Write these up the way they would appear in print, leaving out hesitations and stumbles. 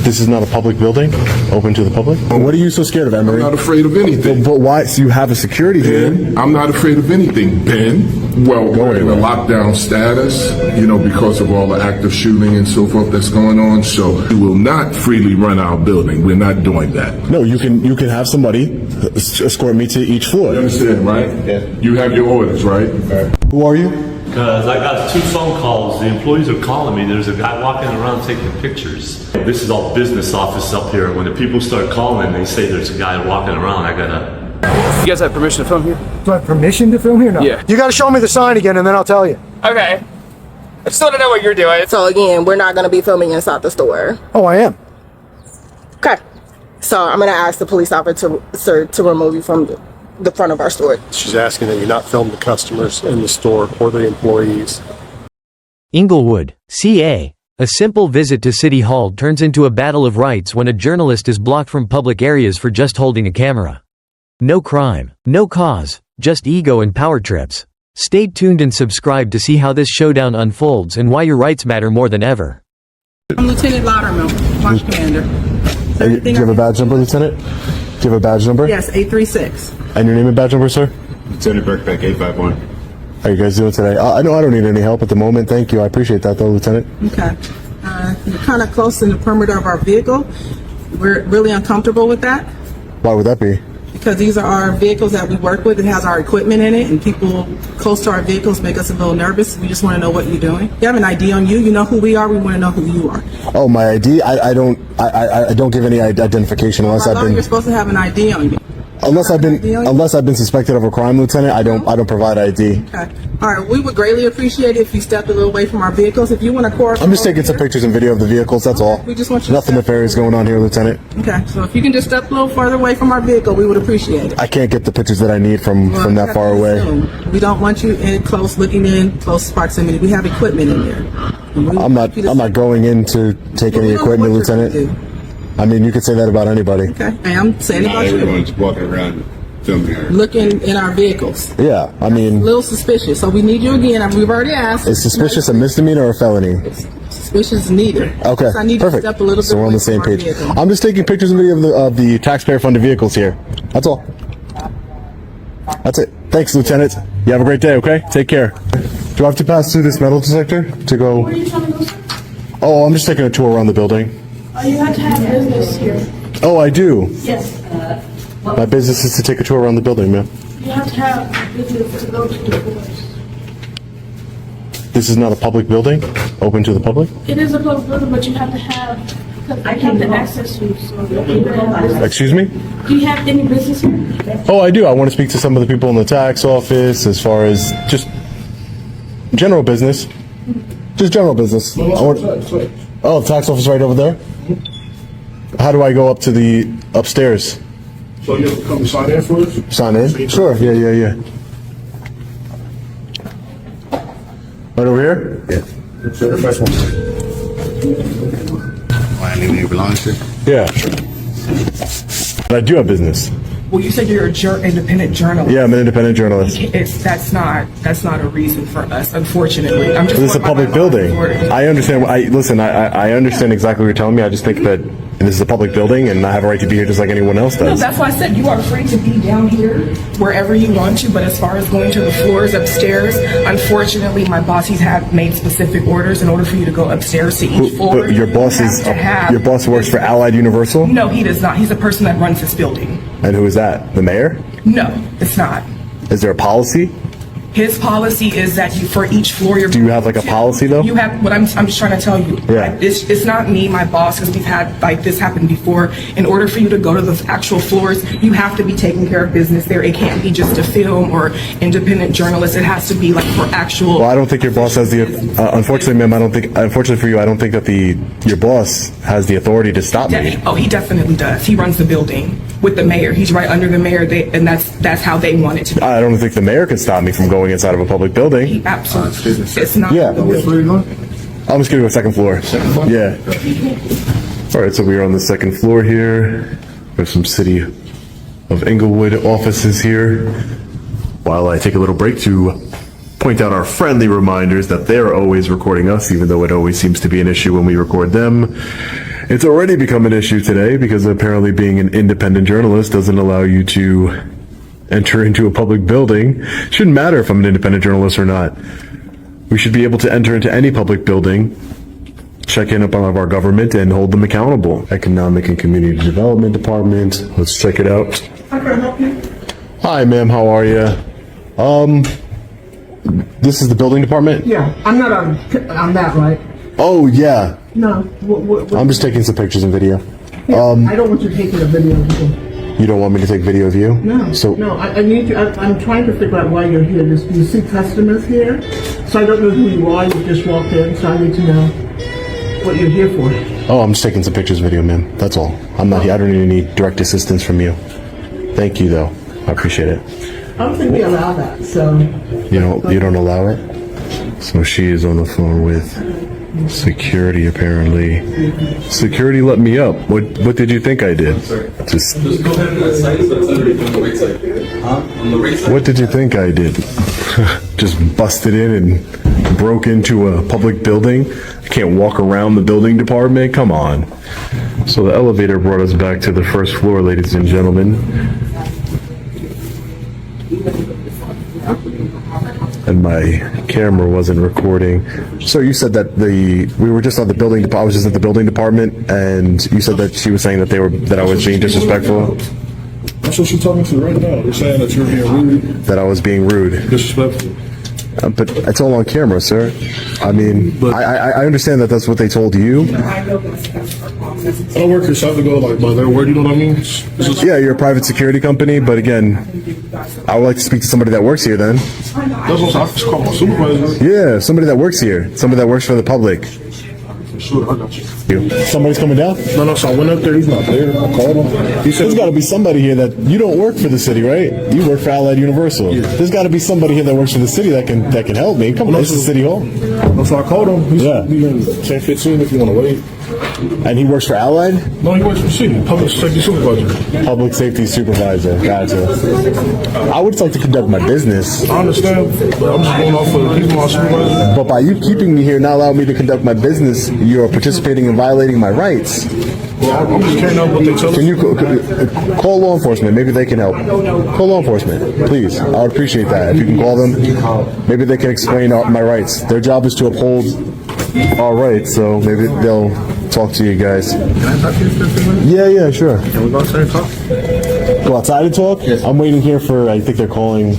This is not a public building, open to the public? What are you so scared of, Emery? I'm not afraid of anything. But why? So you have a security team? I'm not afraid of anything, Ben. Well, we're in a lockdown status, you know, because of all the active shooting and so forth that's going on. So we will not freely run our building. We're not doing that. No, you can have somebody escort me to each floor. You understand, right? Yeah. You have your orders, right? Who are you? Because I got 2 phone calls. The employees are calling me. There's a guy walking around taking pictures. This is all business office up here. When the people start calling, they say there's a guy walking around. I gotta... You guys have permission to film here? Do I have permission to film here? No. Yeah. You gotta show me the sign again and then I'll tell you. Okay. I just want to know what you're doing. So again, we're not gonna be filming inside the store. Oh, I am. Okay. So I'm gonna ask the police officer to remove you from the front of our store. She's asking that you not film the customers in the store or the employees. Inglewood, CA. A simple visit to City Hall turns into a battle of rights when a journalist is blocked from public areas for just holding a camera. No crime, no cause, just ego and power trips. Stay tuned and subscribe to see how this showdown unfolds and why your rights matter more than ever. I'm Lieutenant Loudermill, Watch Commander. Do you have a badge number, Lieutenant? Do you have a badge number? Yes, 836. And your name and badge number, sir? Lieutenant Burkbeck, 851. How are you guys doing today? I know I don't need any help at the moment. Thank you. I appreciate that, though, Lieutenant. Okay. You're kind of close in the perimeter of our vehicle. We're really uncomfortable with that Why would that be? because these are our vehicles that we work with. It has our equipment in it, and people close to our vehicles make us a little nervous. We just want to know what you're doing. You have an ID on you. You know who we are. We want to know who you are. Oh, my ID? I don't give any identification unless I've been... You're supposed to have an ID on you. Unless I've been suspected of a crime, Lieutenant, I don't provide ID. Okay. All right. We would greatly appreciate it if you stepped a little away from our vehicles. If you want to cooperate. I'm just taking some pictures and video of the vehicles, that's all. We just want you Nothing nefarious going on here, Lieutenant. Okay. So if you can just step a little farther away from our vehicle, we would appreciate it. I can't get the pictures that I need from that far away. We don't want you in close, looking in close proximity. We have equipment in there. I'm not going in to take any equipment, Lieutenant. I mean, you could say that about anybody. Okay. And I'm saying about you. Everyone's walking around filming her. Looking in our vehicles. Yeah, I mean... A little suspicious. So we need you again. We've already asked. Is suspicious a misdemeanor or a felony? Suspicious neither. Okay, so I need perfect. You to step a little bit So we're on the same page. I'm just taking pictures and video of the taxpayer-funded vehicles here. That's all. That's it. Thanks, Lieutenant. You have a great day, okay? Take care. Do I have to pass through this metal detector to go... Where are you trying to go, sir? Oh, I'm just taking a tour around the building. You have to have business here. Oh, I do? Yes. My business is to take a tour around the building, ma'am. You have to have business to go to the floors. This is not a public building? Open to the public? It is a public building, but you have to have, because I have to access you, so you have business. Excuse me? Do you have any business here? Oh, I do. I want to speak to some of the people in the tax office as far as just general business. Just general business. Oh, the tax office right over there? How do I go up to the upstairs? So you have to come sign in for us? Sign in? Sure. Yeah. Right over here? Yeah. The first one. Why anything you belong to? Yeah. But I do have business. Well, you said you're an independent journalist. Yeah, I'm an independent journalist. That's not a reason for us, unfortunately. I'm just. This is a public building. I understand. I understand exactly what you're telling me. I just think that this is a public building, and I have a right to be here just like anyone else does. No, that's why I said you are free to be down here wherever you want to. But as far as going to the floors upstairs, unfortunately, my boss have made specific orders in order for you to go upstairs to each floor. But your boss works for Allied Universal? No, he does not. He's the person that runs this building. And who is that? The mayor? No, it's not. Is there a policy? His policy is that you, for each floor you're... Do you have like a policy though? You have, what I'm just trying to tell you. Yeah. It's not me, my boss, because we've had like this happen before. In order for you to go to the actual floors, you have to be taking care of business there. It can't be just a film or independent journalist. It has to be like for actual... Well, I don't think your boss has the... unfortunately, ma'am, unfortunately for you, I don't think that your boss has the authority to stop me. Oh, he definitely does. He runs the building with the mayor. He's right under the mayor, and that's how they want it to be. I don't think the mayor can stop me from going inside of a public building. He absolutely. It's not. Yeah. I'm just going to go second floor. Yeah. All right, so we are on the second floor here. There's some City of Inglewood offices here. While I take a little break to point out our friendly reminders that they're always recording us, even though it always seems to be an issue when we record them. It's already become an issue today because apparently being an independent journalist doesn't allow you to enter into a public building. It shouldn't matter if I'm an independent journalist or not. We should be able to enter into any public building, check in upon our government, and hold them accountable. Economic and Community Development Department. Let's check it out. How can I help you? Hi, ma'am. How are you? This is the building department? Yeah, I'm not on that, right? Oh, yeah. No. I'm just taking some pictures and video. I don't want you taking a video of me. You don't want me to take video of you? No. So, no, I need you. I'm trying to figure out why you're here. Do you see customers here? So I don't know who you are. You just walked in, so I need to know what you're here for. oh, I'm just taking some pictures, video, ma'am. That's all. I'm not here. I don't need any direct assistance from you. Thank you, though. I appreciate it. I don't think we allow that. So You don't allow it? So she is on the phone with security, apparently. Security let me up. What did you think I did? Just go ahead and site is on the right side. On the right side. what did you think I did? Just busted in and broke into a public building? I can't walk around the building department? Come on. So the elevator brought us back to the first floor, ladies and gentlemen. And my camera wasn't recording. So you said that we were just at the building. I was just at the building department, and you said that she was saying that I was being disrespectful. That's what she's talking to right now. They're saying that you're being rude, That I was being rude. disrespectful. But it's all on camera, sir. I mean, I understand that that's what they told you. I know that's our policy. I don't work here, so I have to go like by their word. You know what I mean? It's just, Yeah, you're a private security company, but again, I would like to speak to somebody that works here then. that's what I just call my supervisor. Yeah, somebody that works here. Somebody that works for the public. Sure, I got you. Somebody's coming down? No, so I went up there. He's not there. I called him. He said, There's got to be somebody here that you don't work for the city, right? You work for Allied Universal. There's got to be somebody here that works for the city that can help me. Come on, this is City Hall. so I called him. He said, Yeah. "You in 10:15 if you want to wait." And he works for Allied? No, he works for the city, public safety supervisor. Public safety supervisor. Gotcha. I would just like to conduct my business. I understand, but I'm just going off of he's my supervisor. But by you keeping me here, not allowing me to conduct my business, you are participating in violating my rights. Well, I'm just carrying out what they tell us. Can you call law enforcement? Maybe they can help. Call law enforcement, please. I would appreciate that. If you can call them, maybe they can explain my rights. Their job is to uphold our rights, so maybe they'll talk to you guys. Can I talk to you for a few minutes? Yeah, sure. Can we go outside and talk? Go outside and talk? Yes. I'm waiting here for, I think they're calling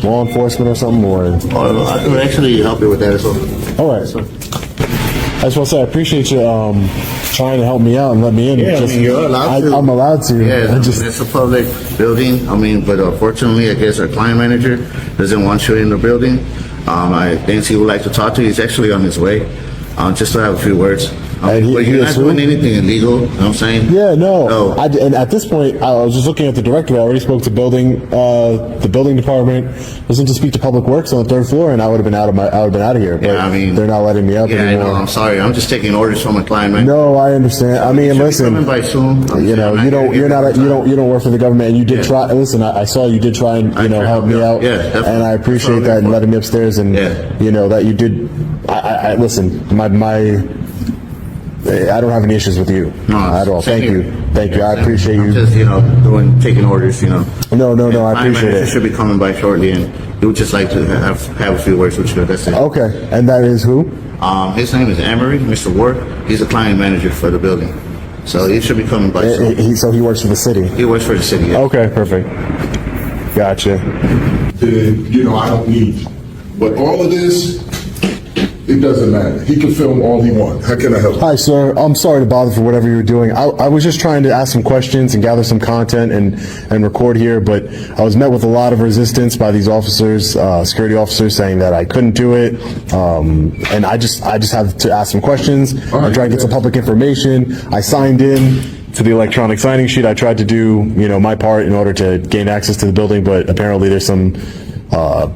law enforcement or something, or... I can actually help you with that as well. All right. I just want to say I appreciate you trying to help me out and let me in. Yeah, Just- I mean, you're allowed to. I'm allowed to. Yeah, I just, it's a public building. I mean, but unfortunately, I guess our client manager doesn't want you in the building. I think he would like to talk to you. He's actually on his way, just to have a few words. And he- but he you're is not doing who? anything illegal, you know what I'm saying? yeah, no. No. And at this point, I was just looking at the director. I already spoke to the building department. I was in to speak to Public Works on the third floor, and I would have been out of here. But Yeah, I mean, they're not letting me up Yeah, I anymore. know. I'm sorry. I'm just taking orders from a client manager. No, I understand. I mean, Should be listen. coming by soon. You know, you don't work for the government, and you did try. Listen, I saw you did try and help me out, Yeah, definitely. and I appreciate that and letting me upstairs, and Yeah. that you did. I listen. I don't have any issues with you at all. same Thank here. you. I appreciate I'm you. just, taking orders, No, I Client appreciate manager it. should be coming by shortly, and he would just like to have a few words with you. That's it. Okay, and that is who? His name is Emery, Mr. Ward. He's a client manager for the building, so he should be coming by soon. So he works for the city. He works for the city. Yeah. Okay, perfect. Gotcha. I don't need. But all of this, it doesn't matter. He can film all he wants. How can I help? Hi, sir. I'm sorry to bother for whatever you were doing. I was just trying to ask some questions and gather some content and record here, but I was met with a lot of resistance by these officers, security officers, saying that I couldn't do it. And I just have to ask some questions. I'm trying to get some public information. I signed in to the electronic signing sheet. I tried to do, my part in order to gain access to the building, but apparently there's some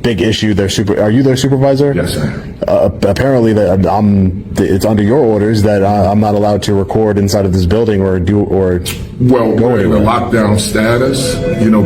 big issue. Are you their supervisor? Yes, sir. Apparently, it's under your orders that I'm not allowed to record inside of this building or Well, we're in a lockdown status,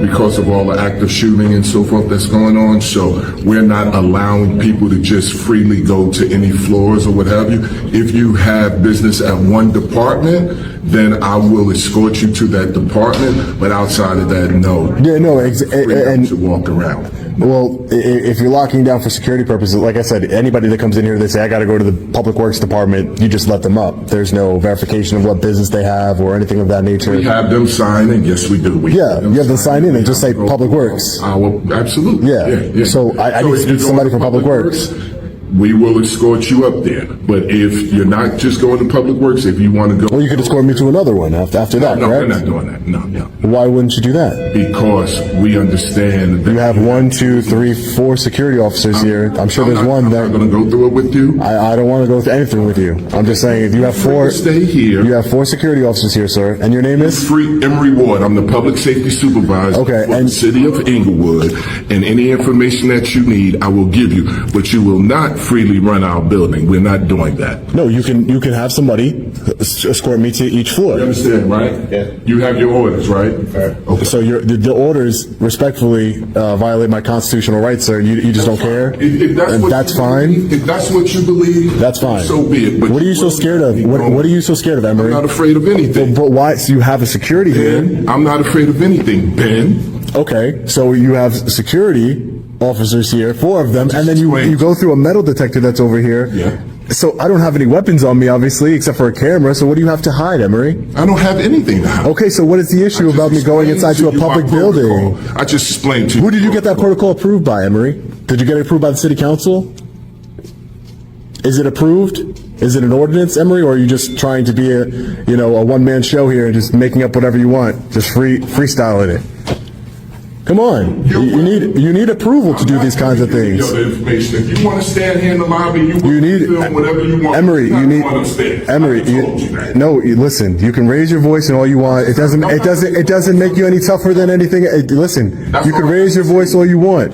because of all the active shooting and so forth that's going on. So we're not allowing people to just freely go to any floors or what have you. If you have business at one department, then I will escort you to that department. But outside of that, no. Yeah, no, and to walk around. Well, if you're locking down for security purposes, like I said, anybody that comes in here, they say, I got to go to the Public Works Department, you just let them up. There's no verification of what business they have or anything of that nature. We have them sign in. Yes, we do. You have them sign in and just say Public Works. Absolutely. Yeah. So I need to speak to somebody from Public Works. We will escort you up there. But if you're not just going to Public Works, if you want to go... Well, you could escort me to another one after that, no, correct? we're not doing that. No. Why wouldn't you do that? Because we understand that... You have 1, 2, 3, 4 security officers here. I'm sure there's one that... I'm not going to go through it with you. I don't want to go through anything with you. I'm just saying, if you have 4... Stay here. You have 4 security officers here, sir. And your name is? Emery Ward. I'm the public safety supervisor for the city of Inglewood. And any information that you need, I will give you. But you will not freely run our building. We're not doing that. No, you can have somebody escort me to each floor. You understand, right? Yeah. You have your orders, right? Okay. So the orders respectfully violate my constitutional rights, sir. You just don't care? If that's fine. If that's what you believe, that's fine. So be it. But what are you so scared of? What are you so scared of, Emery? I'm not afraid of anything. But why? So you have a security here. I'm not afraid of anything, Ben. Okay, so you have security officers here, 4 of them, and then you go through a metal detector that's over here. Yeah. So I don't have any weapons on me, obviously, except for a camera. So what do you have to hide, Emery? I don't have anything to hide. Okay, so what is the issue about me going inside to a public building? I just explained to you. Who did you get that protocol approved by, Emery? Did you get it approved by the city council? Is it approved? Is it an ordinance, Emery, or are you just trying to be a one-man show here and just making up whatever you want, just freestyling it? Come on, you need approval to do these kinds of things. If you want to stand here in the lobby, you need film whatever you want. Emery, listen. You can raise your voice and all you want. It doesn't make you any tougher than anything. Listen, you can raise your voice all you want.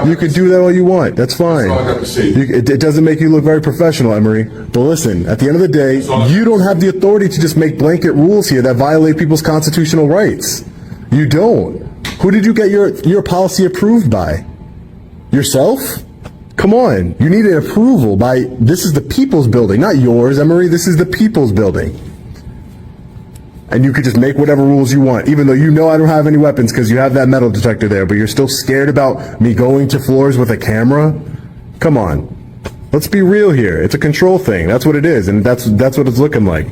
You can do that all you want. That's fine. That's all I got to say. It doesn't make you look very professional, Emery. But listen, at the end of the day, you don't have the authority to just make blanket rules here that violate people's constitutional rights. You don't. Who did you get your policy approved by? Yourself? Come on. You need an approval by, this is the people's building, not yours, Emery. This is the people's building. And you could just make whatever rules you want, even though you know I don't have any weapons because you have that metal detector there, but you're still scared about me going to floors with a camera? Come on. Let's be real here. It's a control thing. That's what it is, and that's what it's looking like.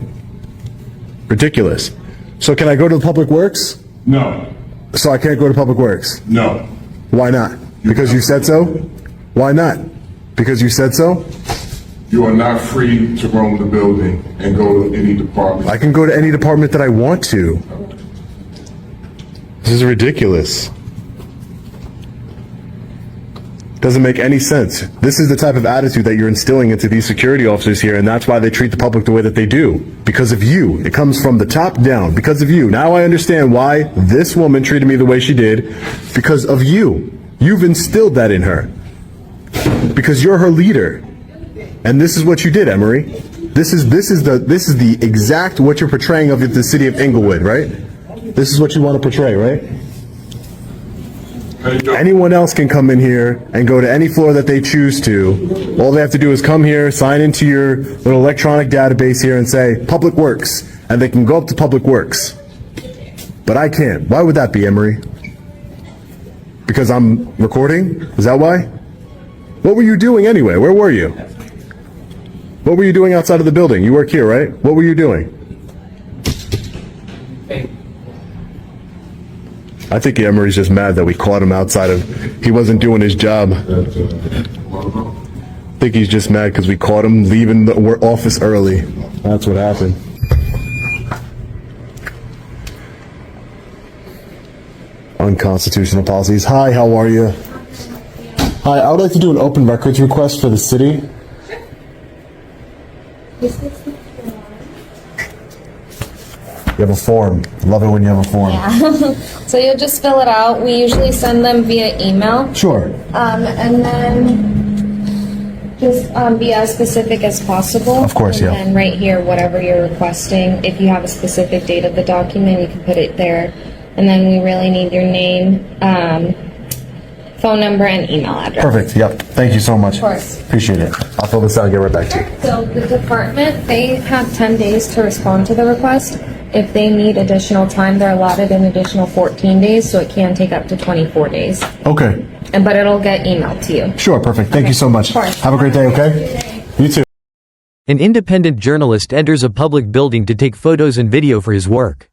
Ridiculous. So can I go to the Public Works? No. So I can't go to Public Works? No. Why not? Because you said so? Why not? Because you said so? You are not free to roam the building and go to any department. I can go to any department that I want to. This is ridiculous. Doesn't make any sense. This is the type of attitude that you're instilling into these security officers here, and that's why they treat the public the way that they do. Because of you. It comes from the top down. Because of you. Now I understand why this woman treated me the way she did. Because of you. You've instilled that in her. Because you're her leader. And this is what you did, Emery. This is the exact what you're portraying of the city of Inglewood, right? This is what you want to portray, right? Anyone else can come in here and go to any floor that they choose to. All they have to do is come here, sign into your little electronic database here and say, Public Works, and they can go up to Public Works. But I can't. Why would that be, Emery? Because I'm recording? Is that why? What were you doing anyway? Where were you? What were you doing outside of the building? You work here, right? What were you doing? I think Emery's just mad that we caught him outside of, he wasn't doing his job. I think he's just mad because we caught him leaving the office early. That's what happened. Unconstitutional policies. Hi, how are you? Hi, I would like to do an open records request for the city. You have a form. Love it when you have a form. Yeah. So you'll just fill it out. We usually send them via email. Sure. And then just be as specific as possible. Of course, yeah. And right here, whatever you're requesting, if you have a specific date of the document, you can put it there. And then we really need your name, phone number, and email address. Perfect. Yep. Thank you so much. Of course. Appreciate it. I'll fill this out and get right back to you. So the department, they have 10 days to respond to the request. If they need additional time, they're allotted an additional 14 days, so it can take up to 24 days. Okay. But it'll get emailed to you. Sure. Perfect. Thank you so much. Of course. Have a great day, okay? You too. An independent journalist enters a public building to take photos and video for his work.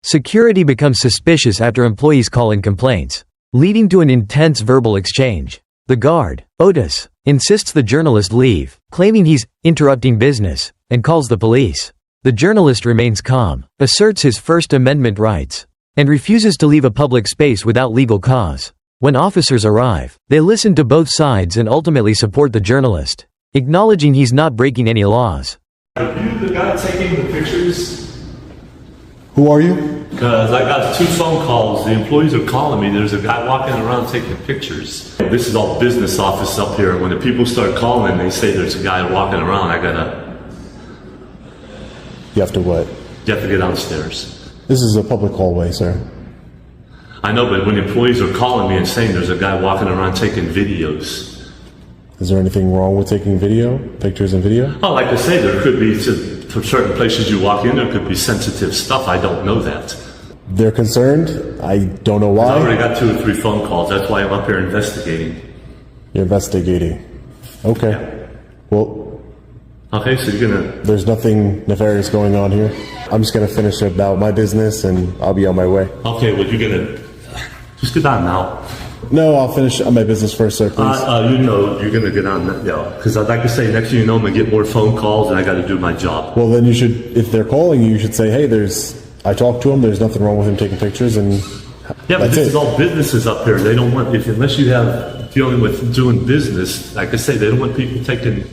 Security becomes suspicious after employees call in complaints, leading to an intense verbal exchange. The guard, Otis, insists the journalist leave, claiming he's interrupting business, and calls the police. The journalist remains calm, asserts his First Amendment rights, and refuses to leave a public space without legal cause. When officers arrive, they listen to both sides and ultimately support the journalist, acknowledging he's not breaking any laws. Are you the guy taking the pictures? Who are you? Because I got 2 phone calls. The employees are calling me. There's a guy walking around taking pictures. This is all business office up here. When the people start calling, they say there's a guy walking around. You have to what? You have to get downstairs. This is a public hallway, sir. I know, but when employees are calling me and saying there's a guy walking around taking videos. Is there anything wrong with taking video, pictures and video? Oh, like I say, there could be, to certain places you walk in, there could be sensitive stuff. I don't know that. They're concerned. I don't know why. I already got 2 or 3 phone calls. That's why I'm up here investigating. You're investigating. Okay. Yeah. Well, Okay, so you're gonna... there's nothing nefarious going on here. I'm just gonna finish about my business and I'll be on my way. Okay, well, you're gonna... Just get on now. No, I'll finish on my business first, sir, please. You know, you're gonna get on that, yeah. Because I'd like to say, next thing you know, I'm gonna get more phone calls and I gotta do my job. Well, then you should, if they're calling you, you should say, hey, I talked to him, there's nothing wrong with him taking pictures, and Yeah, but that's this it. is all businesses up here. They don't want, unless you have dealing with doing business, like I say, they don't want people taking...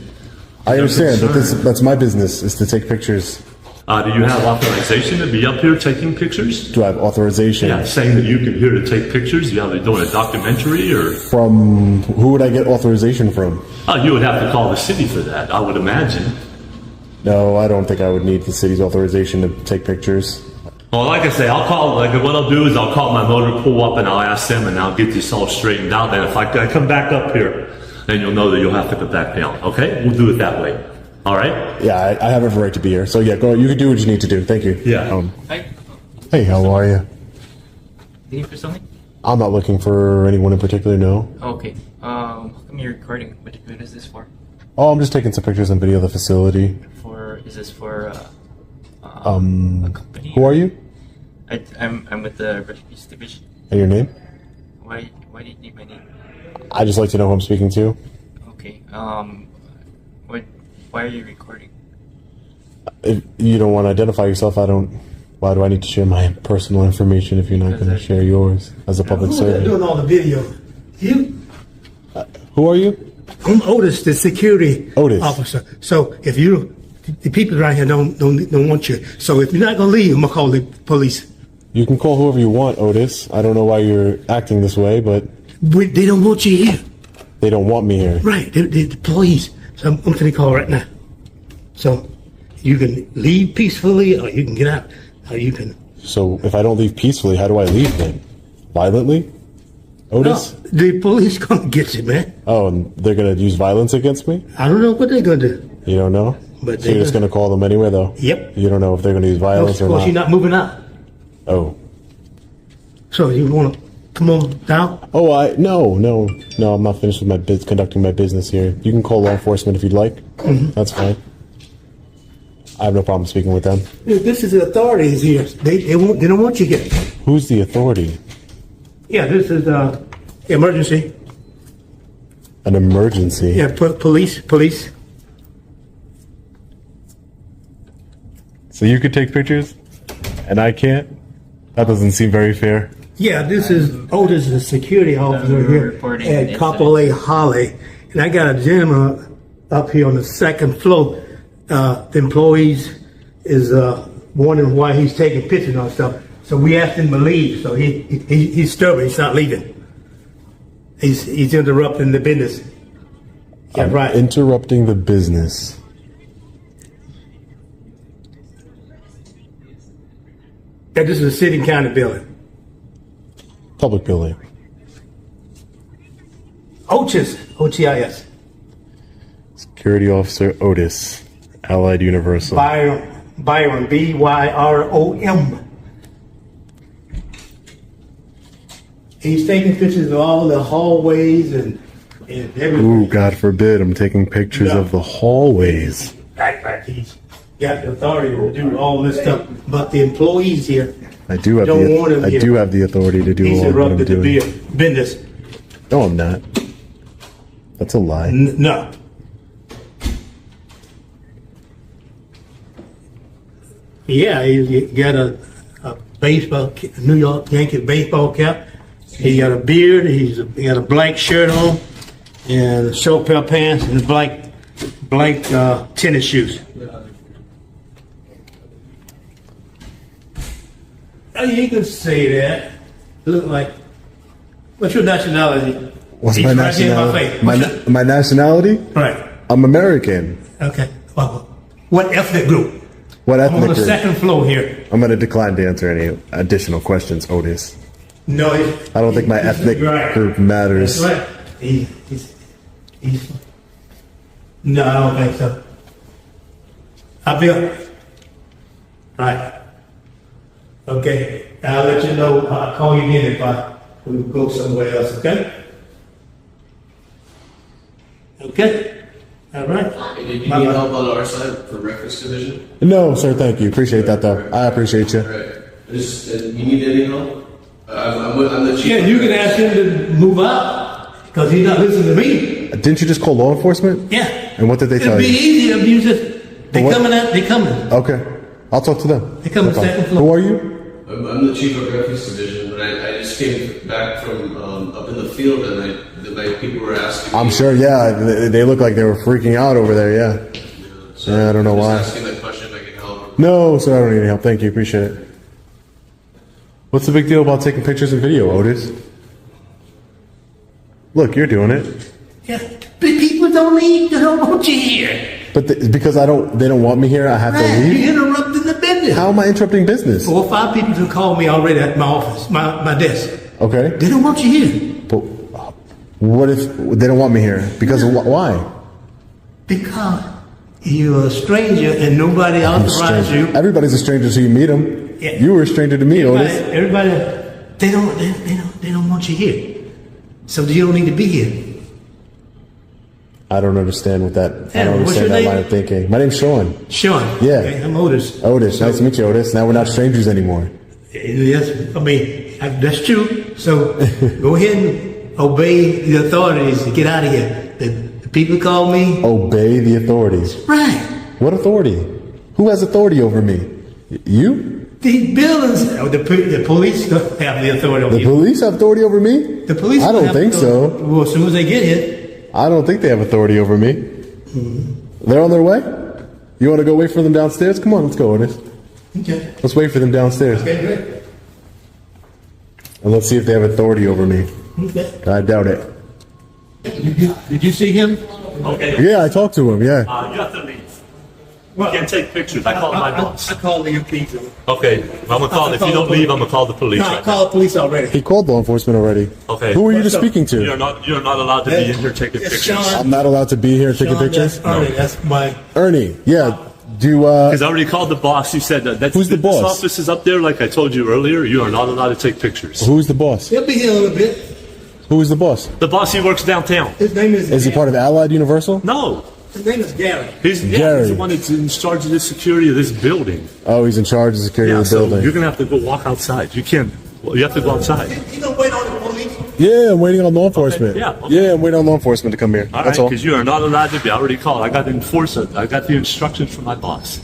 I understand, but that's my business, is to take pictures. Do you have authorization to be up here taking pictures? Do I have authorization? Yeah, saying that you can here to take pictures? You have doing a documentary or? From who would I get authorization from? You would have to call the city for that, I would imagine. No, I don't think I would need the city's authorization to take pictures. Well, like I say, what I'll do is I'll call my motor pool up and I'll ask them and I'll get this all straightened out. Then if I come back up here, then you'll know that you'll have to come back down. Okay? We'll do it that way. All right? Yeah, I have every right to be here. So yeah, go. You can do what you need to do. Thank you. Yeah. Hi. Hey, how are you? Looking for something? I'm not looking for anyone in particular. No. Okay. How come you're recording? What is this for? Oh, I'm just taking some pictures and video of the facility. Is this for a company? Who are you? I'm with the Refusal division. And your name? Why do you need my name? I just like to know who I'm speaking to. Okay. Why are you recording? If you don't want to identify yourself, why do I need to share my personal information if you're not going to share yours as a public servant? Doing all the video. You? Who are you? I'm Otis, the security officer. So if the people around here don't want you. So if you're not going to leave, I'm going to call the police. You can call whoever you want, Otis. I don't know why you're acting this way, but... They don't want you here. They don't want me here. Right, the police. So I'm going to call right now. So you can leave peacefully or you can get out. Or you can... So if I don't leave peacefully, how do I leave then? Violently? Otis? No, the police going to get you, man. Oh, and they're going to use violence against me? I don't know what they're going to do. You don't know? But so you're just going to call them anyway, though? Yep. You don't know if they're going to use violence or Of course, not? you're not moving out. Oh. So you want to come on down? Oh, no, I'm not finished with conducting my business here. You can call law enforcement if you'd like. Mm-hmm. That's fine. I have no problem speaking with them. This is the authorities here. They don't want you here. Who's the authority? Yeah, this is emergency. An emergency? Yeah, police. So you could take pictures, and I can't? That doesn't seem very fair. Yeah, this is Otis, the security officer here at Capole Holly. And I got a gentleman up here on the second floor. The employees is wondering why he's taking pictures on stuff. So we asked him to leave. So he's stubborn. He's not leaving. He's interrupting the business. Yeah, right. Interrupting the business. That this is a city and county building. Public building. OTIS. OTIS. Security Officer Otis, Allied Universal. Byron. B-Y-R-O-M. He's taking pictures of all the hallways and everything. Ooh, God forbid, I'm taking pictures of the hallways. Act like he's got the authority to do all this stuff, but the employees here I do have don't want him the I here. do have the authority to do He's all what I'm interrupted the doing. business. No, I'm not. That's a lie. No. Yeah, he got a baseball, New York Yankees baseball cap. He got a beard. He got a black shirt on, and short pair of pants, and black tennis shoes. Oh, you can say that. Look like. What's your nationality? What's He's my right here in my nationality? face. What's My nationality? Right. I'm American. Okay. Well, what ethnic group? What I'm ethnic on the group? second floor here. I'm going to decline to answer any additional questions, Otis. No, I don't think my ethnic group matters. That's right. No, I don't think so. I'll be right. Okay, I'll let you know. I'll call you in if we go somewhere else. Okay. Okay. All right. Did you need help on our side for breakfast division? No, sir, thank you. Appreciate that, though. I appreciate you. Right. You need any help? I'm the chief. Yeah, you can ask him to move out because he's not listening to me. Didn't you just call law enforcement? Yeah. And what did they tell It'd be you? easier if you just. They coming. Okay. I'll talk to them. They come No to problem. second floor. Who are you? I'm the chief of refuse division, but I just came back from up in the field, and my people were asking. I'm sure, yeah. They look like they were freaking out over there, yeah. Yeah, I don't know why. Asking that question if I can help. No, sir, I don't need any help. Thank you. Appreciate it. What's the big deal about taking pictures and video, Otis? Look, you're doing it. Yeah. But people don't want you here. But because they don't want me here, I have to leave? You're interrupting the business. How am I interrupting business? 4 or 5 people who called me already at my office, my desk. Okay. They don't want you here. But what if they don't want me here? Because of why? Because you're a stranger and nobody authorized you. Everybody's a stranger until you meet them. Yeah. You were a stranger to me, Otis. Everybody, they don't want you here. So you don't need to be here. I don't understand what that. I Yeah, don't what's understand your that name? line of thinking. My name's Sean. Sean. Yeah. Okay, I'm Otis. Otis, nice to meet you, Otis. Now we're not strangers anymore. Yes, I mean, that's true. So go ahead and obey the authorities to get out of here. The people call me. Obey the authorities. Right. What authority? Who has authority over me? You? These buildings, the police don't have the authority over The you. police have authority over me? The police I don't have think so. authority. Well, as soon as they get here. I don't think they have authority over me. They're on their way? You want to go wait for them downstairs? Come on, let's go, Otis. Okay. Let's wait for them downstairs. Okay, great. And let's see if they have authority over me. Okay. I doubt it. Did you see him? Okay. Yeah, I talked to him, yeah. You have to leave. You can't take pictures. I called my boss. I called the people. Okay, I'm gonna call. If you don't leave, I'm gonna call the police. No, I right called the police already. He called law enforcement already. now. Okay. Who are you just speaking to? You're not allowed to be in here taking It's pictures. Sean. I'm not allowed to be here taking Sean, pictures? That's Ernie. That's my. Ernie, yeah. Because I already called the boss. He said that Who's the boss? This office is up there, like I told you earlier. You are not allowed to take pictures. Who's the boss? He'll be here in a little bit. Who is the boss? The boss, he works downtown. His name is. Is he part of Allied Universal? No. His name is Gary. He's Gary. the one that's in charge of the security of this building. Oh, he's in charge of security Yeah, of the so building. you're gonna have to go walk outside. You can't. Well, you have to go outside. He gonna wait on the police. Yeah, I'm waiting on law enforcement. yeah, okay. Yeah, I'm waiting on law enforcement to come here. All That's right, all. because you are not allowed to be. I already called. I got the enforcer. I got the instructions from my boss.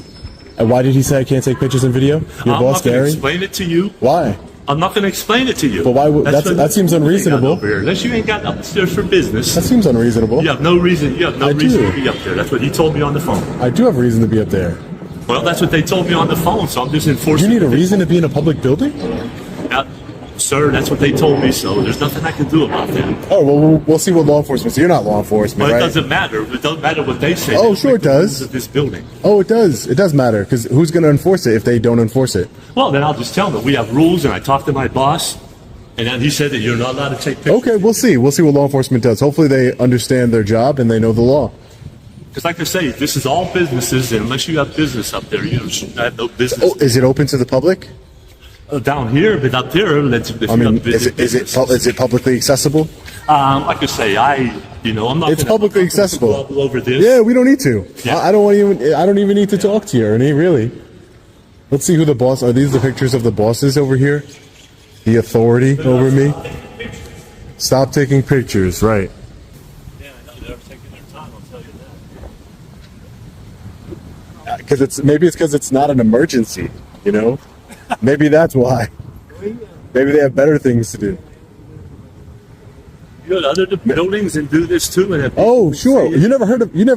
And why did he say I can't take pictures and video? Your I'm boss, not going to Gary? explain it to you. Why? I'm not going to explain it to you. But why would- That's that seems unreasonable. Over here. Unless you ain't got upstairs for business. That seems unreasonable. You have no reason. You have no I reason do. to be up there. That's what he told me on the phone. I do have reason to be up there. Well, that's what they told me on the phone, so I'm just enforcing. You need a reason to be in a public building? Sir, that's what they told me, so there's nothing I can do about that. Oh, well, we'll see what law enforcement. So you're not law enforcement, But right? it doesn't matter. It doesn't matter what they say. Oh, They sure make it the rules does. of this building. Oh, it does. It does matter, because who's going to enforce it if they don't enforce it? Well, then I'll just tell them we have rules, and I talked to my boss, and then he said that you're not allowed to take pictures. Okay, we'll see. We'll see what law enforcement does. Hopefully they understand their job and they know the law. Because like I say, this is all businesses, and unless you have business up there, you should have no business. Oh, is it open to the public? Down here, but up there, let's. I mean, is it publicly accessible? Like I say, I'm not. It's gonna publicly accessible. over this. Yeah, we don't need to. Yeah. I don't even need to talk to you, Ernie. Really. Let's see who the boss are. These the pictures of the bosses over here? The authority over me. Stop taking pictures. Right. Yeah, I know they're taking their time. I'll tell you that. Because it's because it's not an emergency. You know. Maybe that's why. Maybe they have better things to do. You go to other buildings and do this too, and Oh, sure. You never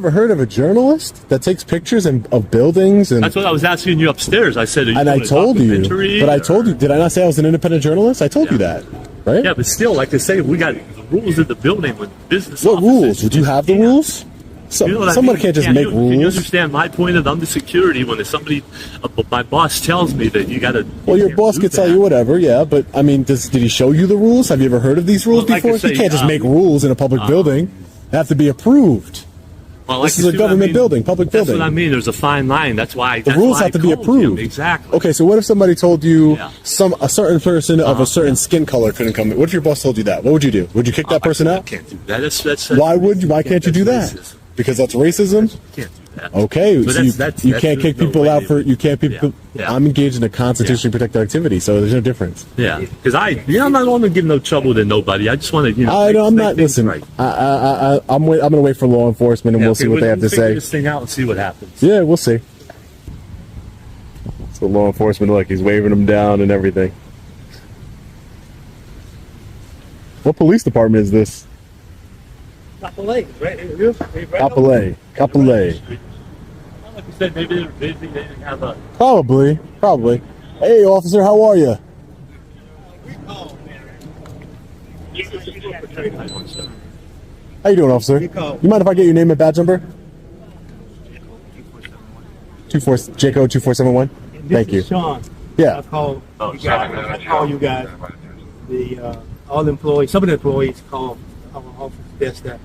heard of a journalist that takes pictures of buildings and. That's what I was asking you upstairs. I said, are you And I doing a told you, documentary, but I or- told you. Did I not say I was an independent journalist? I told you that, right? Yeah, but still, like I say, we got the rules of the building with business. What offices. rules? Would you have the rules? You know what I Somebody mean? can't just make Can you rules. understand my point of I'm the security when it's somebody, my boss tells me that you got to. Well, your boss could tell you whatever, yeah. But I mean, did he show you the rules? Have you ever heard of these rules Well, like I before? say, You can't just make rules in a public building. They have to be approved. Well, This you is a see what I government mean? building, public That's building. what I mean. There's a fine line. That's why The rules have to be approved. Exactly. Okay, so what if somebody told you a certain person of a certain skin color couldn't come in? What if your boss told you that? What would you do? Would you kick that person out? Can't do that. That's Why can't you do that? Racism. Because that's racism. Can't do that. Okay, But so you can't kick no people way. out for you can't people. Yeah. I'm engaged in a constitutionally protected activity, so there's no difference. Yeah, because I'm not want to give no trouble to nobody. I just want to, I'm not. things Listen, right. I'm going to wait for law enforcement, and Yeah, we'll okay, see what they have to figure say. this thing out and see what happens. Yeah, we'll see. So law enforcement, look, he's waving them down and everything. What police department is this? Capelé, right? Capelé. Like you said, maybe they were busy. They didn't have a. Probably. Hey, officer, how are you? How you doing, officer? You mind if I get your name and badge number? 2471. Thank you. Sean. Yeah. I call you guys. The all employees, some of the employees call our office desk that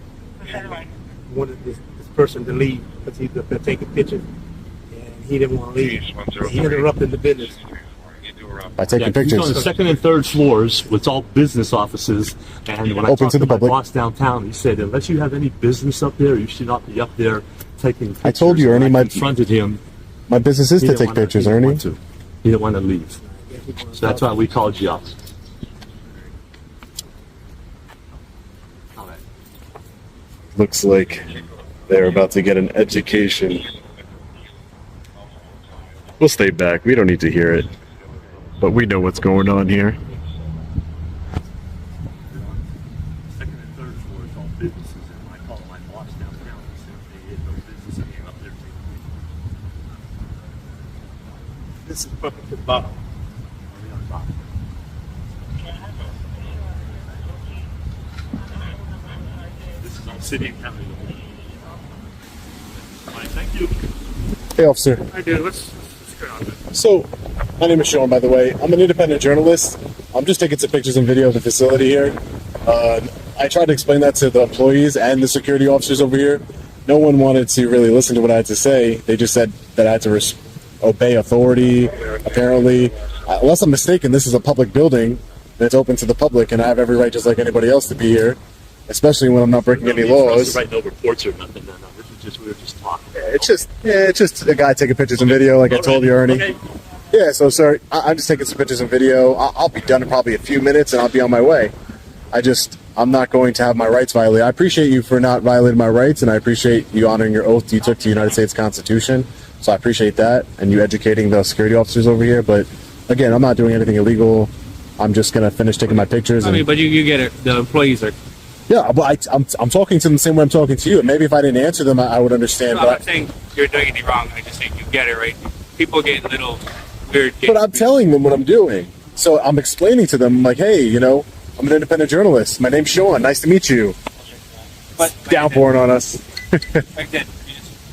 wanted this person to leave because he's up there taking pictures and he didn't want to leave. He interrupted the business. By taking He's pictures. on the second and third floors, it's all business offices. And when I Open talked to to the my public. boss downtown, he said, unless you have any business up there, you should not be up there taking pictures. I told you, Ernie, And my- I confronted him. My business is He to didn't take wanna- pictures, he didn't Ernie. want to. He didn't want to leave. So that's why we called you up. Looks like they're about to get an education. We'll stay back. We don't need to hear it. But we know what's going on here. Second and third floor is all businesses, and I called my boss downtown and said they had no business up there taking pictures. This is perfect to the bottom. This is all city and county. All right, thank you. Hey, officer. I do. Let's go on. So, my name is Sean, by the way. I'm an independent journalist. I'm just taking some pictures and video of the facility here. I tried to explain that to the employees and the security officers over here. No one wanted to really listen to what I had to say. They just said that I had to obey authority, apparently. Unless I'm mistaken, this is a public building that's open to the public, and I have every right, just like anybody else, to be here, especially when I'm not breaking any laws. Write no reports or nothing. No. We were just talking. It's just a guy taking pictures and video, like I told you, Ernie. Okay. Yeah, so sir, I'm just taking some pictures and video. I'll be done in probably a few minutes, and I'll be on my way. I'm not going to have my rights violated. I appreciate you for not violating my rights, and I appreciate you honoring your oath you took to the United States Constitution. So I appreciate that, and you educating the security officers over here. But again, I'm not doing anything illegal. I'm just gonna finish taking my pictures. I mean, but you get it. The employees are. Yeah, but I'm talking to them the same way I'm talking to you. Maybe if I didn't answer them, I would understand. No, I'm but not saying you're doing anything wrong. I just think you get it, right? people get a little weird. But I'm telling them what I'm doing. So I'm explaining to them, like, hey, you know, I'm an independent journalist. My name's Sean. Nice to meet you. But Downpouring on us. back then,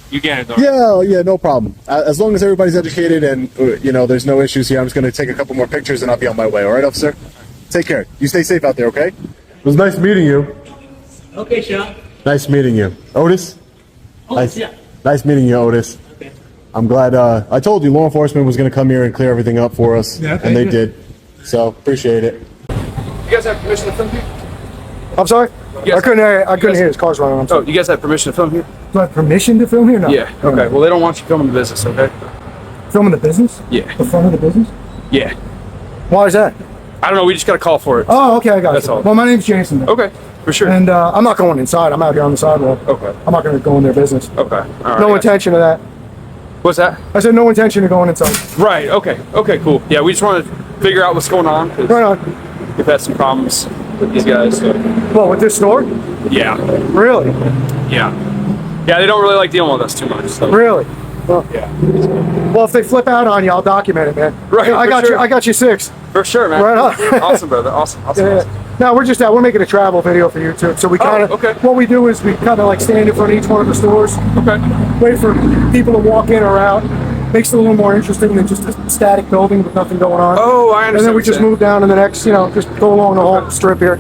you get it. Yeah, no problem. As long as everybody's educated and, you know, there's no issues here, I'm just going to take a couple more pictures and I'll be on my way. All right, officer? Take care. You stay safe out there, okay? It was nice meeting you. Okay, Sean. Nice meeting you. Otis? Nice, yeah. nice meeting you, Otis. Okay. I'm glad, I told you law enforcement was going to come here and clear everything up for us, Yeah, okay, and they good. did. So, appreciate it. You guys have permission to film here? I'm sorry? Yes. I couldn't hear his car's running. I'm Oh, sorry. you guys have permission to film here? Do I have permission to film here? No. Yeah. Okay. Well, they don't want you filming the business, okay? Filming the business? Yeah. The front of the business? Yeah. Why is that? I don't know. We just got a call for it. Oh, okay, I got That's you. all. Well, my name's Jason. then. Okay. For sure. And I'm not going inside. I'm out here on the sidewalk. Okay. I'm not going to go in their business. Okay. All right. No intention of that. What's that? I said no intention of going inside. Right. Okay. Okay. Cool. Yeah. We just want to figure out what's going on. 'Cause Right on. we've had some problems with these guys. So. Well, with this store? Yeah. Really? Yeah. Yeah. They don't really like dealing with us too much. So. Really? Well, Yeah. well, if they flip out on you, I'll document it, man. Right, I for got sure. you. I got you 6. For sure, man. Right on. Awesome, brother. Awesome. Awesome. Yeah. No, we're just out. We're making a travel video for YouTube. So we kind of, okay. what we do is we kind of like stand in front of each one of the stores, Okay. wait for people to walk in or out. Makes it a little more interesting than just a static building with nothing going on. Oh, I understand. And then we what you're just move down to the next, just go along the whole strip here.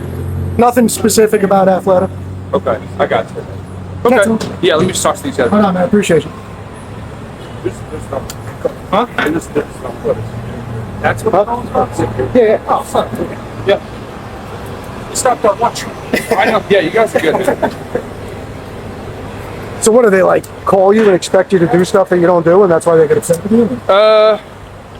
Nothing specific about Athleta. saying. Okay. I got you. That's Okay. all. Yeah. Let me just talk to these guys. Hold on, man. I appreciate you. Huh? That's what Yeah. Oh, fuck. Yeah. Stop that watching. I know. Yeah, you guys are good. Man. So what do they like? Call you and expect you to do stuff that you don't do, and that's why they get upset with you?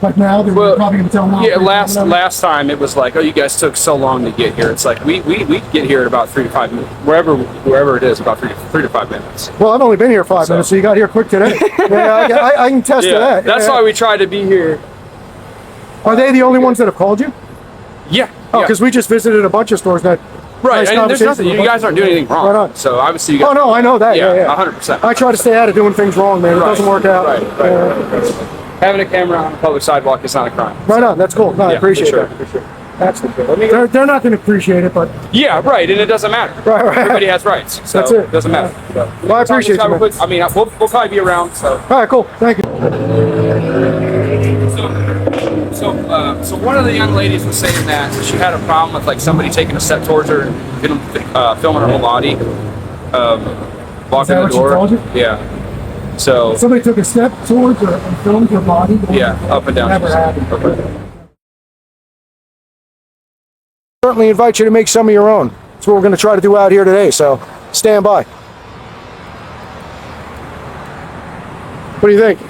Like now, they're probably going to tell them. Yeah, last time it was like, oh, you guys took so long to get here. It's like we get here in about 3 to 5 minutes, wherever it is, about 3 to 5 minutes. Well, I've only been here 5 minutes, so you got here quick today. Yeah, I can test to that. That's why we try to be here. Are they the only ones that have called you? Yeah. Oh, because we just visited a bunch of stores that. Right, nice and there's conversation nothing. with You a bunch guys aren't of doing anything wrong. Right on. So obviously you guys. Oh no, I know that. Yeah, 100%. I try to stay out of doing things wrong, man. It doesn't work out. Right. Having a camera on a public sidewalk is not a crime. Right on. That's cool. No, I Yeah, appreciate for sure, that. For sure. That's they're not going to appreciate it, but Yeah, right, and it doesn't matter. Right. Everybody has rights, so That's it. it doesn't matter. So, Well, I appreciate you, man. I mean, we'll probably be around. So. All right, cool. Thank you. So one of the young ladies was saying that she had a problem with like somebody taking a step towards her and filming her whole body, blocking the what she door. told you? Yeah. So Somebody took a step towards her and filmed her body. yeah, up and down. Never happened. Okay. Certainly invite you to make some of your own. That's what we're going to try to do out here today. So stand by. What do you think?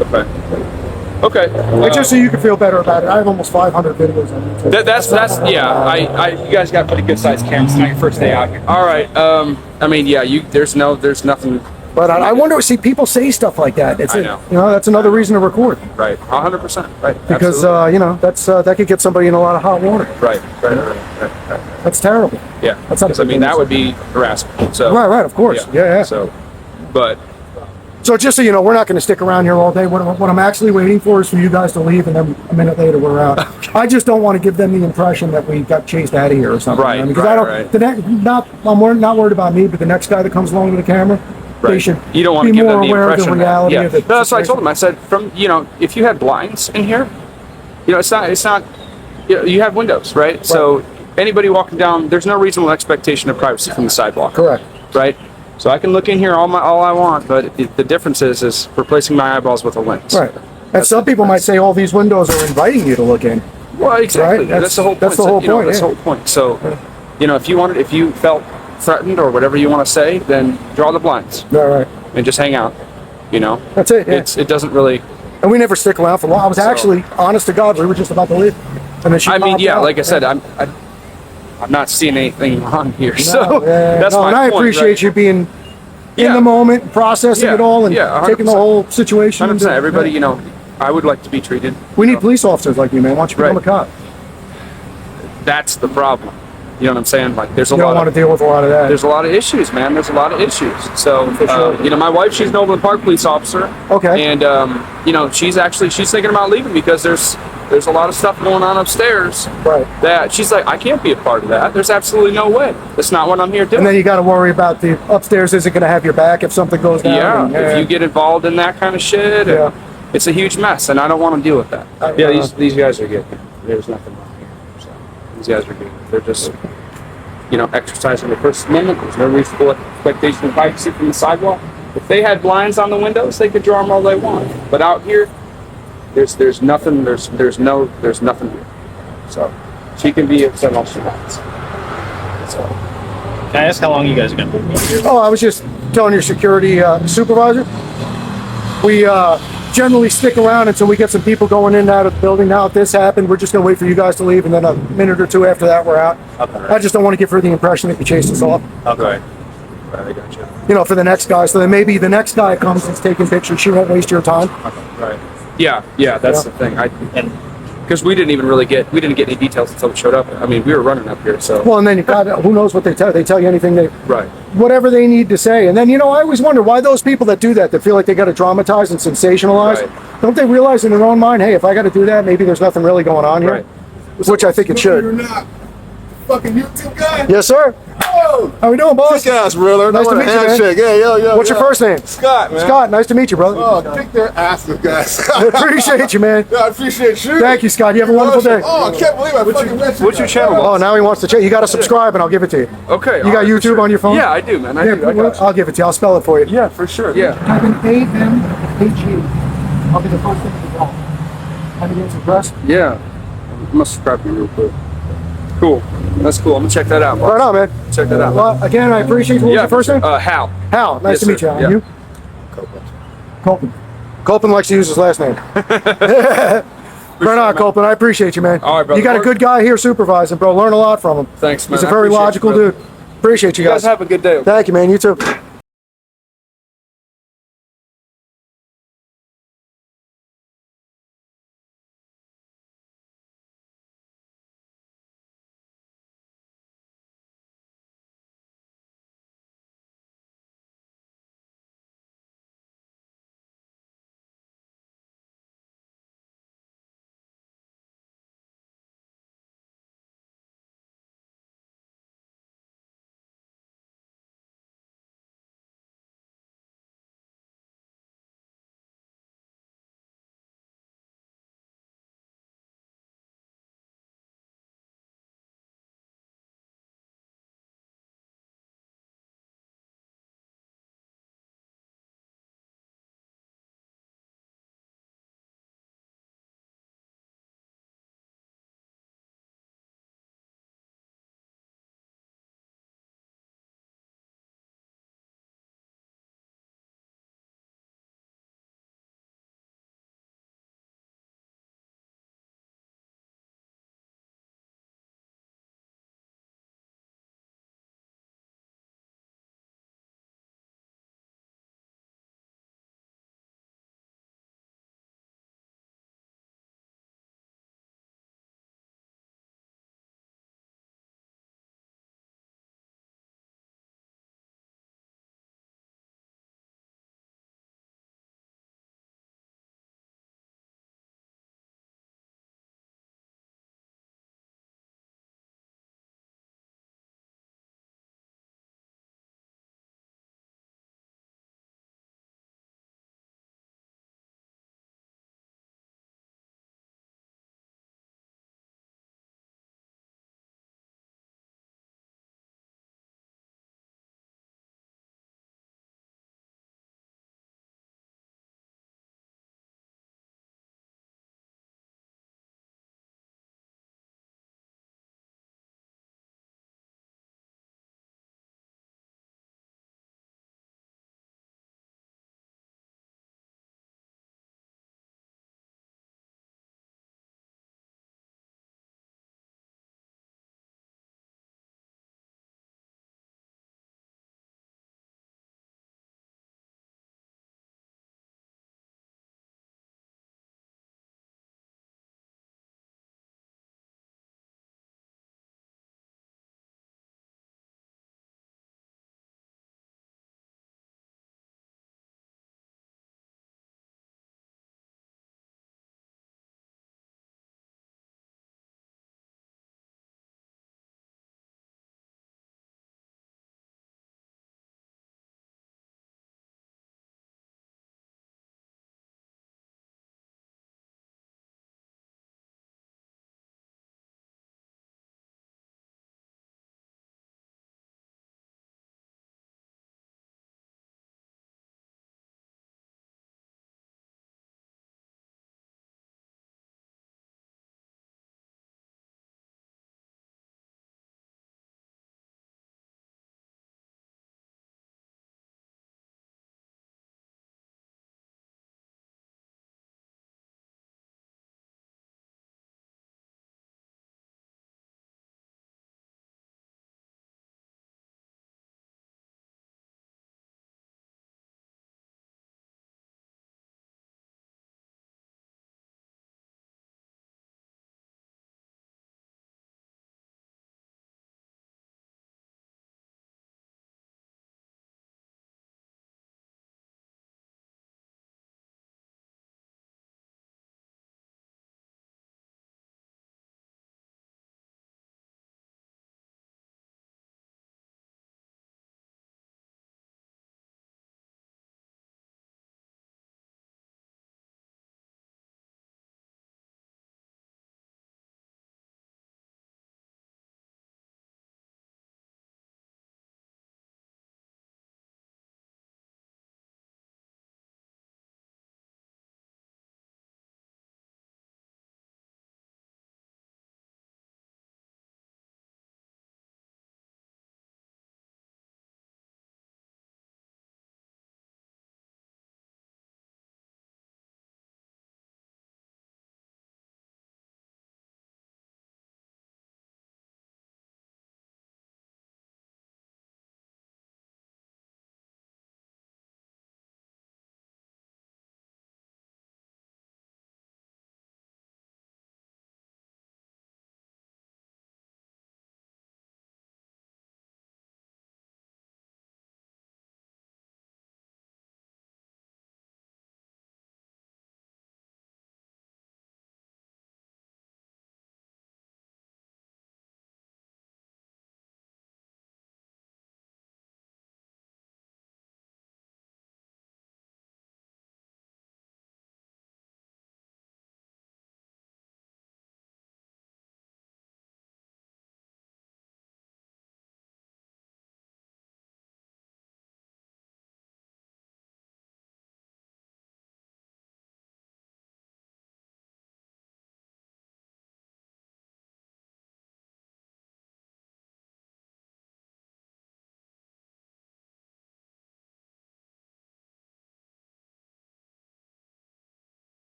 Okay. Okay. And just so you can feel better about it, I have almost 500 videos on YouTube. That's yeah. You guys got pretty good sized cameras. It's not your first day out here. All right. I mean, yeah. There's nothing. But I wonder, see, people say stuff like that. It's I know. that's another reason to record. Right. 100%. Right. Because Absolutely. that could get somebody in a lot of hot water. Right. That's terrible. Yeah. That's not Because I mean that would be harassment. So. Right. Of course. Yeah. So, but. So just so you know, we're not going to stick around here all day. What I'm actually waiting for is for you guys to leave, and then a minute later we're out. Okay. I just don't want to give them the impression that we got chased out of here or something. Right. Because I'm not worried about me, but the next guy that comes along with the camera, they should You don't want be to give more them the aware of impression the reality that, of it. No, that's what I told them. I said, if you had blinds in here, it's not, you have windows, right? So anybody walking down, there's no reasonable expectation of privacy from the sidewalk. Correct. Right? So I can look in here all I want, but the difference is replacing my eyeballs with a lens. Right. And some people might say all these windows are inviting you to look in. Well, exactly. Right? That's the whole point. That's the whole point. That's the whole point. So, if you felt threatened or whatever you want to say, then draw the blinds. Right. And just hang out. That's it. Yeah. It doesn't really. And we never stick around for long. I was actually, honest to God, we were just about to leave. And then she popped out. Like I said, I'm not seeing anything wrong here. So that's my and I point, appreciate right? you being in the moment, processing it all, and 100%. taking the whole situation. 100%. Everybody, I would like to be treated. We need police officers like you, man. Why don't you become a cop? That's the problem. You know what I'm saying? Like, there's a You don't lot want of to deal with a lot of that. there's a lot of issues, man. There's a lot of issues. So, you know, my wife, she's an Overland Park police officer. Okay. And, you know, she's thinking about leaving because there's a lot of stuff going on upstairs. Right. That she's like, I can't be a part of that. There's absolutely no way. That's not what I'm here doing. And then you got to worry about the upstairs isn't going to have your back if something goes down. Yeah, if you get involved in that kind of shit, Yeah. it's a huge mess, and I don't want to deal with that. These guys are good. There's nothing wrong here. So, these guys are good. They're just, you know, exercising the First Amendment. There's no reasonable expectation of privacy from the sidewalk. If they had blinds on the windows, they could draw them all they want. But out here, there's nothing. There's nothing here. So she can be upset all she wants. So. Can I ask how long you guys are going to be here? Oh, I was just telling your security supervisor. We generally stick around until we get some people going in and out of the building. Now, if this happened, we're just going to wait for you guys to leave, and then a minute or two after that, we're out. Okay. I just don't want to give her the impression that you chased us off. Okay. Right, I got you. You know, for the next guy, so then maybe the next guy comes and's taking pictures. She won't waste your time. Right. Yeah, that's the thing. Because we didn't get any details until we showed up. I mean, we were running up here, so. Well, and then you got who knows what they tell. They tell you anything Right. whatever they need to say. And then, you know, I always wonder why those people that do that feel like they got to dramatize and sensationalize. Right. Don't they realize in their own mind, hey, if I got to do that, maybe there's nothing really going on here? Right. Which I think it should. You're not fucking YouTube guy. Yes, sir. Oh, How we doing, boss? kick ass, brother. Nice to meet you, man. Handshake. Yeah, yo. What's your first name? Scott, man. Scott, nice to meet you, brother. Oh, kick their asses, guys. I appreciate you, man. Yeah, I appreciate you. Thank you, Scott. You have a wonderful day. Oh, I can't believe I fucking met you. What's your channel? Oh, now he wants to check. You got to subscribe, and I'll give it to you. Okay. You got YouTube on your phone? Yeah, I do, man. I do. I got you. I'll give it to you. I'll spell it for you. Yeah, for sure. Yeah. Type in AMHE. I'll be the first thing to go. Have you impressed? Yeah. I must subscribe to you real quick. Cool. That's cool. I'm gonna check that out. Boss. Right on, man. Check that out. Well, again, I appreciate you. What was your first name? Hal. Hal. Nice Yes, to meet you. sir. And Yeah. you? Copeland. Copeland likes to use his last name. Right on, Copeland. I appreciate you, man. All right, brother. You got a good guy here supervising, bro. Learn a lot from him. Thanks, man. He's a I very appreciate logical you, brother. dude. Appreciate you You guys. guys have a good day. Thank you, man. You too.